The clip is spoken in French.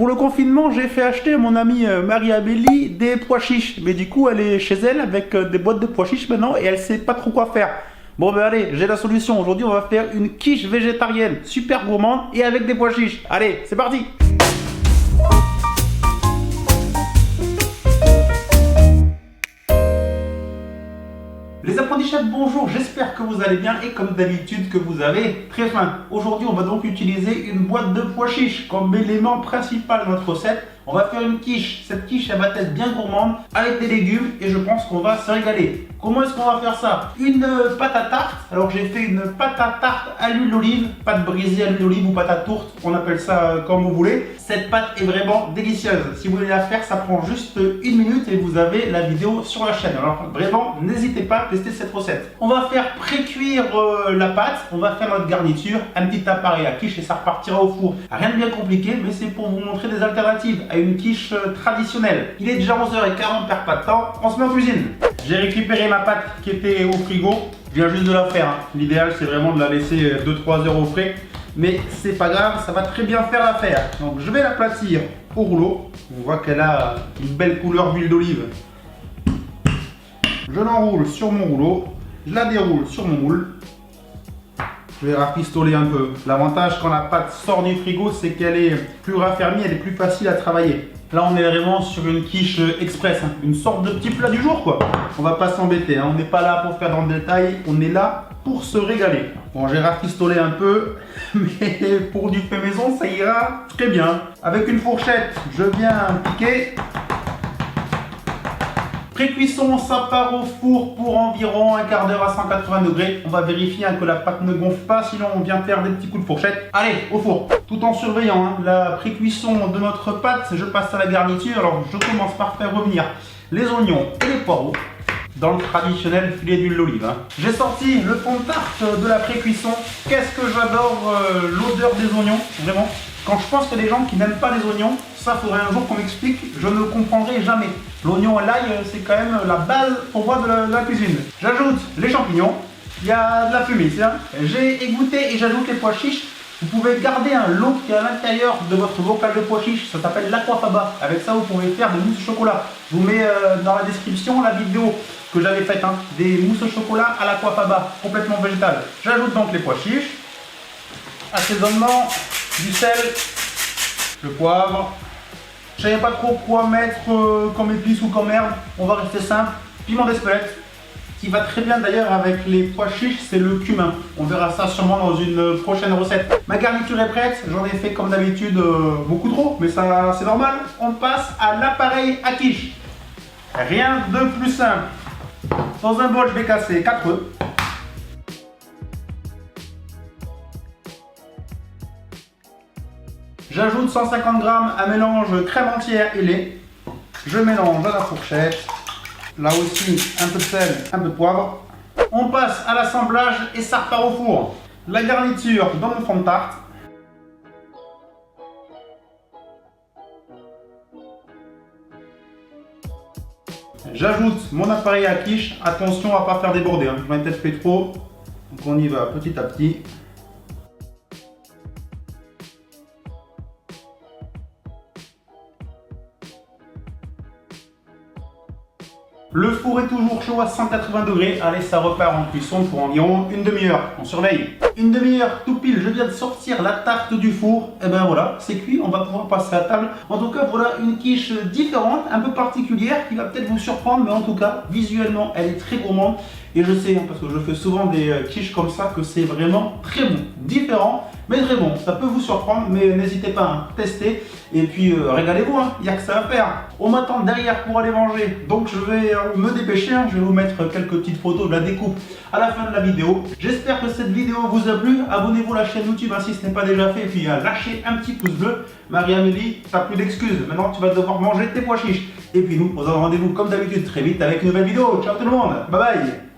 Pour le confinement, j'ai fait acheter à mon amie Marie-Amélie des pois chiches. Mais du coup, elle est chez elle avec des boîtes de pois chiches maintenant et elle sait pas trop quoi faire. Bon ben allez, j'ai la solution. Aujourd'hui, on va faire une quiche végétarienne super gourmande et avec des pois chiches. Allez, c'est parti! Les apprentis chefs, bonjour, j'espère que vous allez bien et comme d'habitude que vous avez très faim. Aujourd'hui, on va donc utiliser une boîte de pois chiches comme élément principal de notre recette. On va faire une quiche. Cette quiche, elle va être bien gourmande avec des légumes et je pense qu'on va se régaler. Comment est-ce qu'on va faire ça? Une pâte à tarte. Alors j'ai fait une pâte à tarte à l'huile d'olive, pâte brisée à l'huile d'olive ou pâte à tourte, on appelle ça comme vous voulez. Cette pâte est vraiment délicieuse. Si vous voulez la faire, ça prend juste 1 minute et vous avez la vidéo sur la chaîne. Alors vraiment, n'hésitez pas à tester cette recette. On va faire pré-cuire la pâte, on va faire notre garniture, un petit appareil à quiche et ça repartira au four. Rien de bien compliqué, mais c'est pour vous montrer des alternatives à une quiche traditionnelle. Il est déjà 11h40, on perd pas de temps, on se met en cuisine. J'ai récupéré ma pâte qui était au frigo, je viens juste de la faire. L'idéal c'est vraiment de la laisser 2-3 heures au frais, mais c'est pas grave, ça va très bien faire l'affaire. Donc je vais l'aplatir au rouleau, on voit qu'elle a une belle couleur d'huile d'olive. Je l'enroule sur mon rouleau, je la déroule sur mon moule. Je vais rafistoler un peu. L'avantage quand la pâte sort du frigo, c'est qu'elle est plus raffermie, elle est plus facile à travailler. Là, on est vraiment sur une quiche express, une sorte de petit plat du jour, quoi. On va pas s'embêter, on n'est pas là pour faire dans le détail, on est là pour se régaler. Bon, j'ai rafistolé un peu, mais pour du fait maison, ça ira très bien. Avec une fourchette, je viens piquer. Pré-cuisson, ça part au four pour environ un quart d'heure à 180 degrés. On va vérifier que la pâte ne gonfle pas, sinon on vient faire des petits coups de fourchette. Allez, au four. Tout en surveillant la pré-cuisson de notre pâte, je passe à la garniture. Alors je commence par faire revenir les oignons et les poireaux dans le traditionnel filet d'huile d'olive. J'ai sorti le fond de tarte de la pré-cuisson. Qu'est-ce que j'adore l'odeur des oignons, vraiment. Quand je pense qu'il y a des gens qui n'aiment pas les oignons, ça faudrait un jour qu'on m'explique, je ne comprendrai jamais. L'oignon et l'ail, c'est quand même la base pour moi de la cuisine. J'ajoute les champignons, il y a de la fumée ici. J'ai égoutté et j'ajoute les pois chiches. Vous pouvez garder un lot qui est à l'intérieur de votre bocal de pois chiches, ça s'appelle l'aquafaba. Avec ça, vous pouvez faire des mousses au chocolat. Je vous mets dans la description la vidéo que j'avais faite, des mousses au chocolat à l'aquafaba, complètement végétales. J'ajoute donc les pois chiches, assaisonnement, du sel, le poivre. Je savais pas trop quoi mettre comme épice ou comme herbe, on va rester simple. Piment d'Espelette, qui va très bien d'ailleurs avec les pois chiches, c'est le cumin. On verra ça sûrement dans une prochaine recette. Ma garniture est prête, j'en ai fait comme d'habitude beaucoup trop, mais ça c'est normal. On passe à l'appareil à quiche. Rien de plus simple. Dans un bol, je vais casser 4 œufs. J'ajoute 150 g à mélange crème entière et lait. Je mélange à la fourchette. Là aussi, un peu de sel, un peu de poivre. On passe à l'assemblage et ça repart au four. La garniture dans mon fond de tarte. J'ajoute mon appareil à quiche. Attention à ne pas faire déborder. J'en ai peut-être fait trop. Donc on y va petit à petit. Le four est toujours chaud à 180 degrés. Allez, ça repart en cuisson pour environ une demi-heure. On surveille. Une demi-heure tout pile, je viens de sortir la tarte du four. Et ben voilà, c'est cuit, on va pouvoir passer à table. En tout cas, voilà une quiche différente, un peu particulière, qui va peut-être vous surprendre, mais en tout cas, visuellement, elle est très gourmande. Et je sais, parce que je fais souvent des quiches comme ça, que c'est vraiment très bon. Différent, mais très bon. Ça peut vous surprendre, mais n'hésitez pas à tester. Et puis, régalez-vous, il n'y a que ça à faire. On m'attend derrière pour aller manger. Donc, je vais me dépêcher. Je vais vous mettre quelques petites photos de la découpe à la fin de la vidéo. J'espère que cette vidéo vous a plu. Abonnez-vous à la chaîne YouTube si ce n'est pas déjà fait. Et puis, lâchez un petit pouce bleu. Marie-Amélie, t'as plus d'excuses. Maintenant, tu vas devoir manger tes pois chiches. Et puis, nous, on se donne rendez-vous comme d'habitude très vite avec une nouvelle vidéo. Ciao tout le monde. Bye bye.